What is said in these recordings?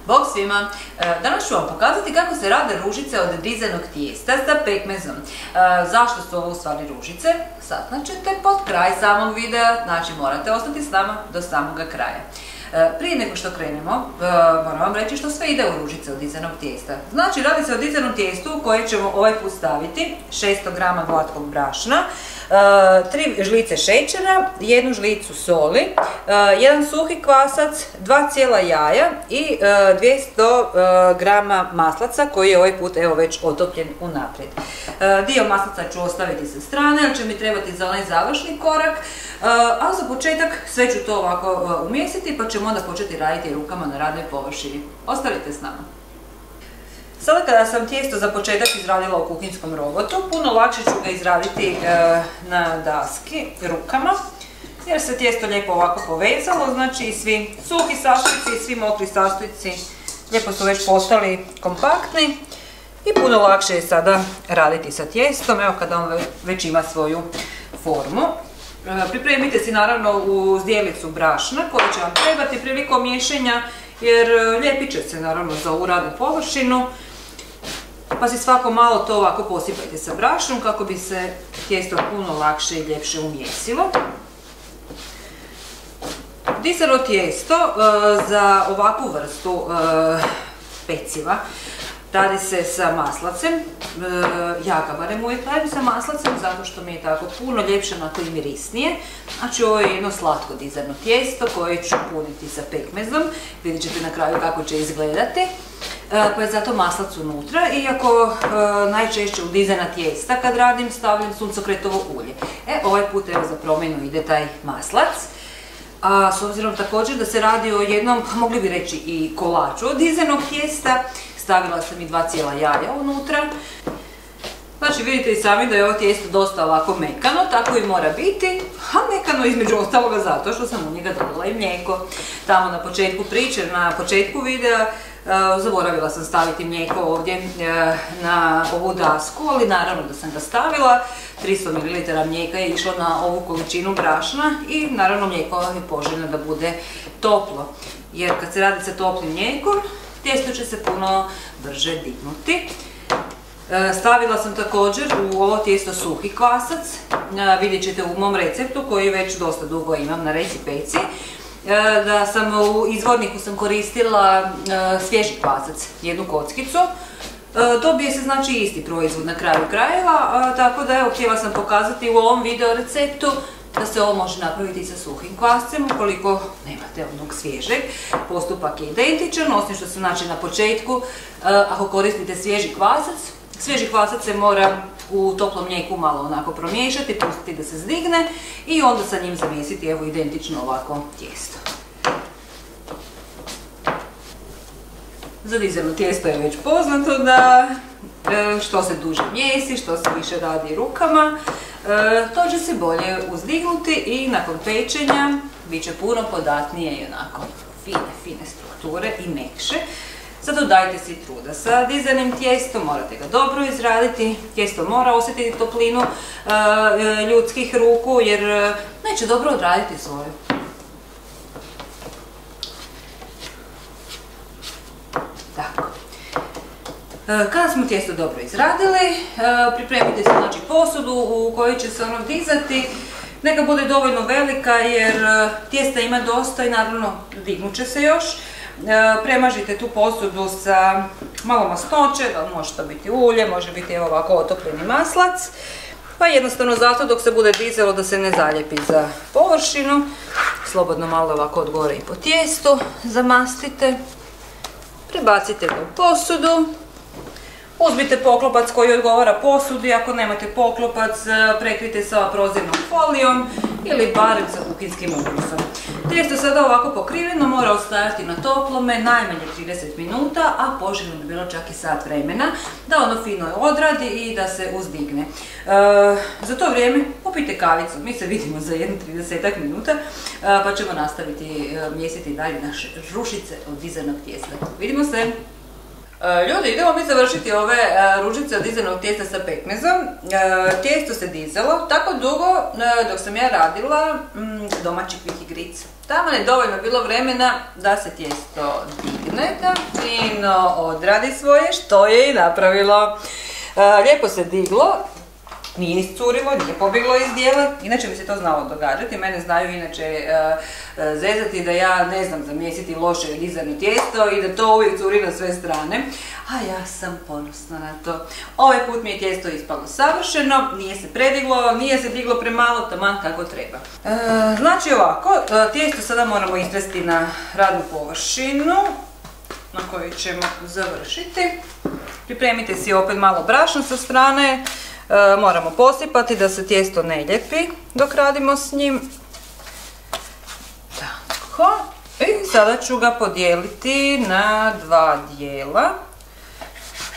Bog svima! Danas ću vam pokazati kako se rade ružice od dizanog tijesta sa pekmezom. Zašto su ovo u stvari ružice? Saznaćete pod kraj samog videa, znači morate ostati s nama do samoga kraja. Prije nego što krenemo, moram vam reći što sve ide u ružice od dizanog tijesta. Znači, radi se o dizanom tijestu koje ćemo ovaj put staviti 600 g glatkog brašna, 3 žlice šećera, 1 žlicu soli, 1 suhi kvasac, 2 cijela jaja i 200 g maslaca koji je ovaj put evo već otopljen unaprijed. Dio maslaca ću ostaviti sa strane jer će mi trebati za onaj završni korak, a za početak sve ću to ovako umjesiti pa ćemo onda početi raditi rukama na radnoj površini. Ostavite s nama. Sada kada sam tijesto za početak izradila u kuhinskom robotu, puno lakše ću ga izraditi na daski rukama, jer se tijesto lijepo ovako povezalo, znači i svi suhi sastojci i svi mokri sastojci lijepo su već postali kompaktni i puno lakše je sada raditi sa tijestom, evo kada on već ima svoju formu. Pripremite si naravno u zdjelicu brašna koja će vam trebati prilikom miješanja, jer lijepit će se naravno za ovu radnu površinu, pa si svako malo to ovako posipajte sa brašnom kako bi se tijesto puno lakše i ljepše umjesilo. Dizano tijesto za ovakvu vrstu peciva radi se sa maslacem, ja ga barem uvijek radim sa maslacem zato što mi je tako puno ljepše, onako i mirisnije. Znači ovo je jedno slatko dizano tijesto koje ću puniti sa pekmezom, vidjet ćete na kraju kako će izgledati, pa je zato maslac unutra, iako najčešće u dizana tijesta kad radim stavljam suncokretovo ulje. Ovaj put evo za promjenu ide taj maslac. A s obzirom također da se radi o jednom, mogli bi reći i kolaču od dizanog tijesta, stavila sam i 2 cijela jaja unutra. Znači vidite i sami da je ovo tijesto dosta ovako mekano, tako i mora biti, a mekano između ostaloga zato što sam u njega dodala i mlijeko. Tamo na početku priče, na početku videa, zaboravila sam staviti mlijeko ovdje na ovu dasku, ali naravno da sam ga stavila. 300 ml mlijeka je išlo na ovu količinu brašna i naravno mlijeko je poželjno da bude toplo, jer kad se radi sa toplim mlijekom, tijesto će se puno brže dignuti. Stavila sam također u ovo tijesto suhi kvasac, vidjet ćete u mom receptu koji već dosta dugo imam na Recipeci, da sam u izvorniku sam koristila svježi kvasac, jednu kockicu. Dobije se znači isti proizvod na kraju krajeva, tako da evo htjela sam pokazati u ovom video receptu da se ovo može napraviti sa suhim kvascem ukoliko nemate onog svježeg. Postupak je identičan, osim što se znači na početku, ako koristite svježi kvasac se mora u toplom mlijeku malo onako promiješati, pustiti da se zdigne i onda sa njim zamjesiti evo identično ovako tijesto. Za dizano tijesto je već poznato da što se duže mjesi, što se više radi rukama, to će se bolje uzdignuti i nakon pečenja bit će puno podatnije i onako fine strukture i mekše. Zato dajte si truda. Sa dizanim tijestom morate ga dobro izraditi, tijesto mora osjetiti toplinu ljudskih ruku jer neće dobro odraditi svoju. Tako. Kada smo tijesto dobro izradili, pripremite se znači posudu u kojoj će se ono dizati. Neka bude dovoljno velika jer tijesta ima dosta i naravno dignut će se još. Premažite tu posudu sa malo masnoće, da može to biti ulje, može biti evo ovako otopljeni maslac. Pa jednostavno zato dok se bude dizalo da se ne zaljepi za površinu. Slobodno malo ovako od gore i po tijestu zamastite. Prebacite ga u posudu. Uzmite poklopac koji odgovara posudi, ako nemate poklopac prekrijte sa prozirnom folijom ili barem sa kuhinskim ukusom. Tijesto sada ovako pokriveno mora ostajati na toplome najmanje 30 minuta, a poželjno bi bilo čak i sat vremena da ono fino odradi i da se uzdigne. Za to vrijeme popijte kavicu, mi se vidimo za jedno 30 minuta pa ćemo nastaviti mjesiti dalje naše ružice od dizanog tijesta. Vidimo se! Ljudi, idemo mi završiti ove ružice od dizanog tijesta sa pekmezom. Tijesto se dizalo tako dugo dok sam ja radila domaći kvih i gric. Tamo je dovoljno bilo vremena da se tijesto digne, da fino odradi svoje, što je i napravilo. Lijepo se diglo, nije iscurilo, nije pobjeglo iz dijela, inače mi se to znalo događati, mene znaju inače zezati da ja ne znam zamjesiti loše dizano tijesto i da to uvijek curi na sve strane, a ja sam ponosna na to. Ovaj put mi je tijesto ispalo savršeno, nije se prediglo, nije se diglo premalo, taman kako treba. Znači ovako, tijesto sada moramo istresti na radnu površinu na kojoj ćemo završiti. Pripremite si opet malo brašna sa strane. Moramo posipati da se tijesto ne ljepi dok radimo s njim. Tako. I sada ću ga podijeliti na 2 dijela.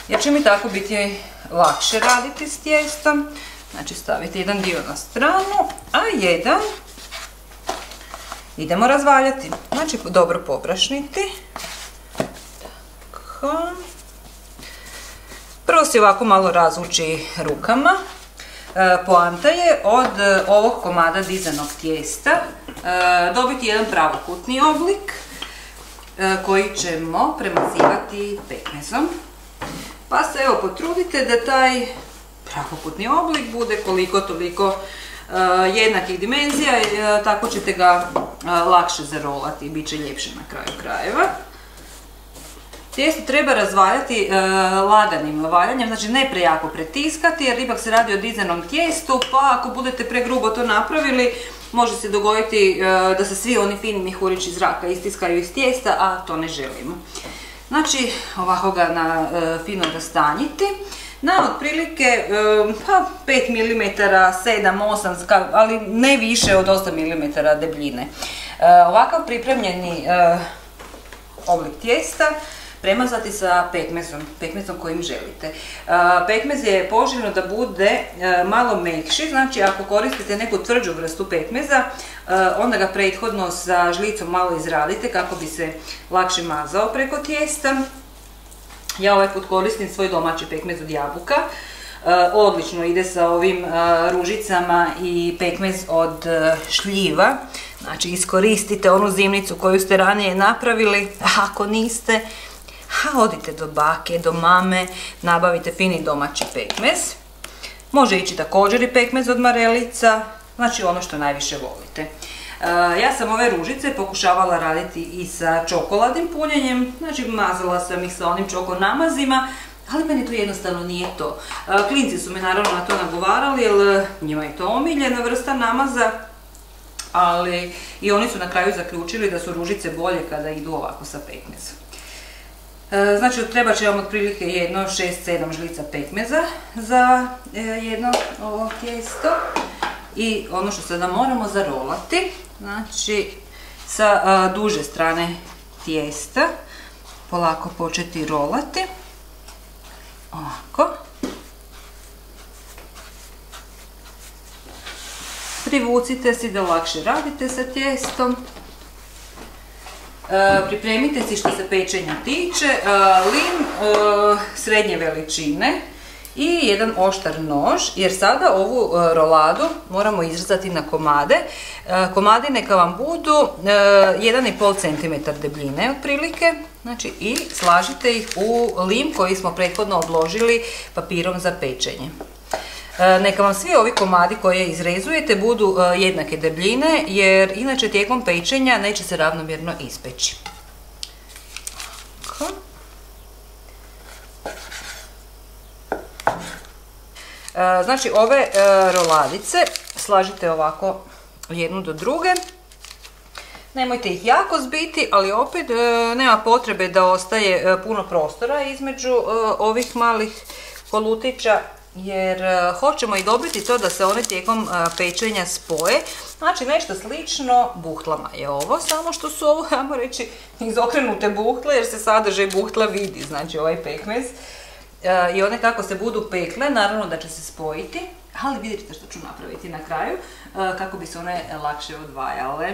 Jer će mi tako biti lakše raditi s tijestom. Znači staviti jedan dio na stranu, a jedan idemo razvaljati. Znači dobro pobrašniti. Tako. Prvo si ovako malo razvuči rukama. Poanta je od ovog komada dizanog tijesta dobiti jedan pravokutni oblik koji ćemo premazivati pekmezom. Pa se evo potrudite da taj pravokutni oblik bude koliko toliko jednakih dimenzija, tako ćete ga lakše zarolati i bit će ljepše na kraju krajeva. Tijesto treba razvaljati laganim valjanjem, znači ne prejako pretiskati jer ipak se radi o dizanom tijestu, pa ako budete pregrubo to napravili, može se dogoditi da se svi oni fini mihurići zraka istiskaju iz tijesta, a to ne želimo. Znači ovako ga fino rastanjiti na otprilike 5 mm, 7, 8, ali ne više od 8 mm debljine. Ovakav pripremljeni oblik tijesta premazati sa pekmezom kojim želite. Pekmez je poželjno da bude malo mekši, znači ako koristite neku tvrđu vrstu pekmeza, onda ga prethodno sa žlicom malo izradite kako bi se lakše mazao preko tijesta. Ja ovaj put koristim svoj domaći pekmez od jabuka. Odlično ide sa ovim ružicama i pekmez od šljiva. Znači iskoristite onu zimnicu koju ste ranije napravili, a ako niste, odite do bake, do mame, nabavite fini domaći pekmez. Može ići također i pekmez od marelica, znači ono što najviše volite. Ja sam ove ružice pokušavala raditi i sa čokoladnim punjenjem, znači mazala sam ih sa onim čoko namazima, ali meni to jednostavno nije to. Klinci su me naravno na to nagovarali jer njima je to omiljena vrsta namaza, ali i oni su na kraju zaključili da su ružice bolje kada idu ovako sa pekmezom. Znači treba će vam otprilike jedno 6-7 žlica pekmeza za jedno ovo tijesto. I ono što sada moramo zarolati, znači sa duže strane tijesta polako početi rolati. Ovako. Privucite si da lakše radite sa tijestom. Pripremite si što se pečenja tiče lim srednje veličine i jedan oštar nož, jer sada ovu roladu moramo izrezati na komade. Komadi neka vam budu 1,5 cm debljine otprilike, znači i slažite ih u lim koji smo prethodno obložili papirom za pečenje. Neka vam svi ovi komadi koje izrezujete budu jednake debljine, jer inače tijekom pečenja neće se ravnomjerno ispeći. Znači ove roladice slažite ovako jednu do druge. Nemojte ih jako zbiti, ali opet nema potrebe da ostaje puno prostora između ovih malih kolutića, jer hoćemo i dobiti to da se one tijekom pečenja spoje. Znači nešto slično buhtlama je ovo, samo što su ovo, ajmo reći, izokrenute buhtle, jer se sadržaj buhtla vidi, znači ovaj pekmez. I one kako se budu pekle, naravno da će se spojiti, ali vidite što ću napraviti na kraju, kako bi se one lakše odvajale.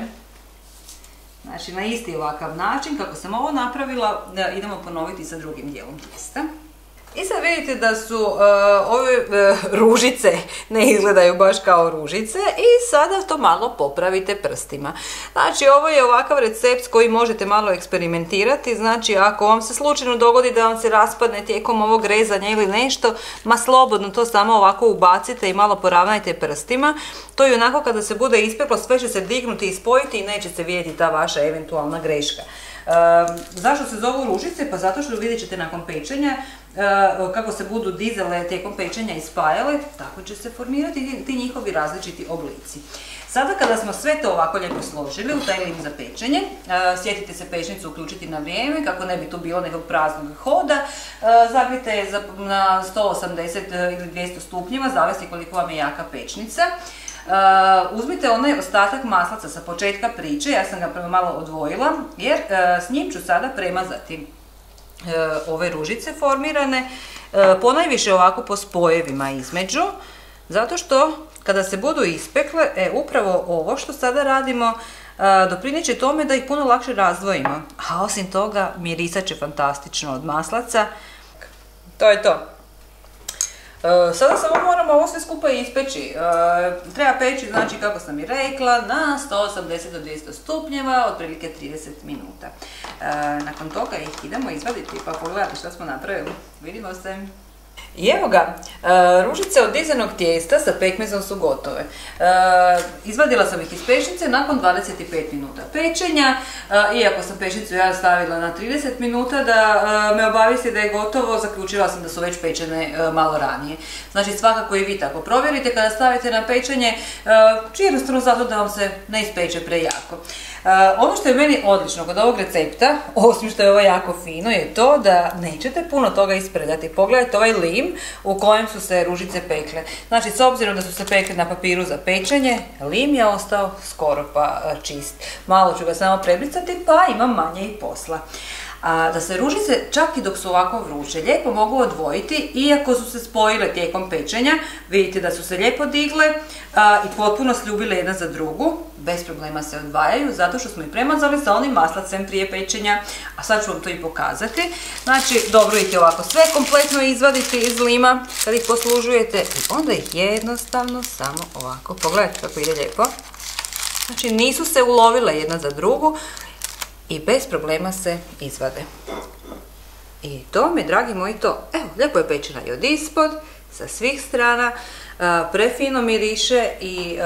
Znači na isti ovakav način kako sam ovo napravila, idemo ponoviti sa drugim dijelom tijesta. I sad vidite da su ove ružice ne izgledaju baš kao ružice i sada to malo popravite prstima. Znači ovo je ovakav recept s kojim možete malo eksperimentirati, znači ako vam se slučajno dogodi da vam se raspadne tijekom ovog rezanja ili nešto, ma slobodno to samo ovako ubacite i malo poravnajte prstima. To i onako kada se bude ispeklo sve će se dignuti i spojiti i neće se vidjeti ta vaša eventualna greška. Zašto se zovu ružice? Pa zato što vidjet ćete nakon pečenja kako se budu dizale tijekom pečenja i spajale, tako će se formirati ti njihovi različiti oblici. Sada kada smo sve to ovako lijepo složili u taj lim za pečenje, sjetite se pečnicu uključiti na vrijeme kako ne bi tu bilo nekog praznog hoda, zagrijte je na 180 ili 200 stupnjeva, zavisi koliko vam je jaka pečnica. Uzmite onaj ostatak maslaca sa početka priče, ja sam ga malo odvojila jer s njim ću sada premazati ove ružice formirane, ponajviše ovako po spojevima između, zato što kada se budu ispekle, upravo ovo što sada radimo doprinijet će tome da ih puno lakše razdvojimo, a osim toga mirisat će fantastično od maslaca. To je to. Sada samo moramo ovo sve skupa ispeći. Treba peći, znači kako sam i rekla, na 180 do 200 stupnjeva, otprilike 30 minuta. Nakon toga ih idemo izvaditi pa pogledati što smo napravili. Vidimo se! I evo ga, ružice od dizanog tijesta sa pekmezom su gotove. Izvadila sam ih iz pečnice nakon 25 minuta pečenja, iako sam pečnicu ja stavila na 30 minuta da me obavijesti da je gotovo, zaključila sam da su već pečene malo ranije. Znači svakako i vi tako provjerite kada stavite na pečenje, jednostavno zato da vam se ne ispeče prejako. Ono što je meni odlično kod ovog recepta, osim što je ovo jako fino, je to da nećete puno toga ispredati. Pogledajte ovaj lim u kojem su se ružice pekle. Znači, s obzirom da su se pekle na papiru za pečenje, lim je ostao skoro pa čist. Malo ću ga samo prebrisati pa imam manje i posla. Da se ružice, čak i dok su ovako vruće, lijepo mogu odvojiti, iako su se spojile tijekom pečenja, vidite da su se lijepo digle i potpuno sljubile jedna za drugu, bez problema se odvajaju, zato što smo ih premazali sa onim maslacem prije pečenja, a sad ću vam to i pokazati. Znači, dobro ih je ovako sve kompletno izvaditi iz lima kad ih poslužujete i onda ih jednostavno samo ovako, pogledajte kako ide lijepo. Znači, nisu se ulovile jedna za drugu, i bez problema se izvade. I to mi, dragi moji, to. Evo, lijepo je pečena i od ispod, sa svih strana, prefino miriše i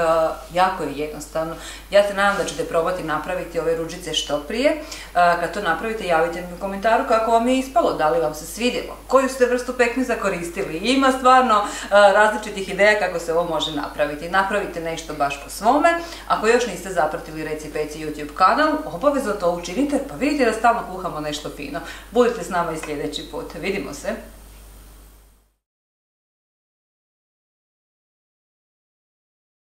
jako je jednostavno. Ja se nadam da ćete probati napraviti ove ružice što prije. Kad to napravite, javite mi u komentaru kako vam je ispalo, da li vam se svidjelo, koju ste vrstu pekmeza koristili. Ima stvarno različitih ideja kako se ovo može napraviti. Napravite nešto baš po svome. Ako još niste zapratili Reci Peci YouTube kanal, obavezno to učinite pa vidite da stalno kuhamo nešto fino. Budite s nama i sljedeći put. Vidimo se!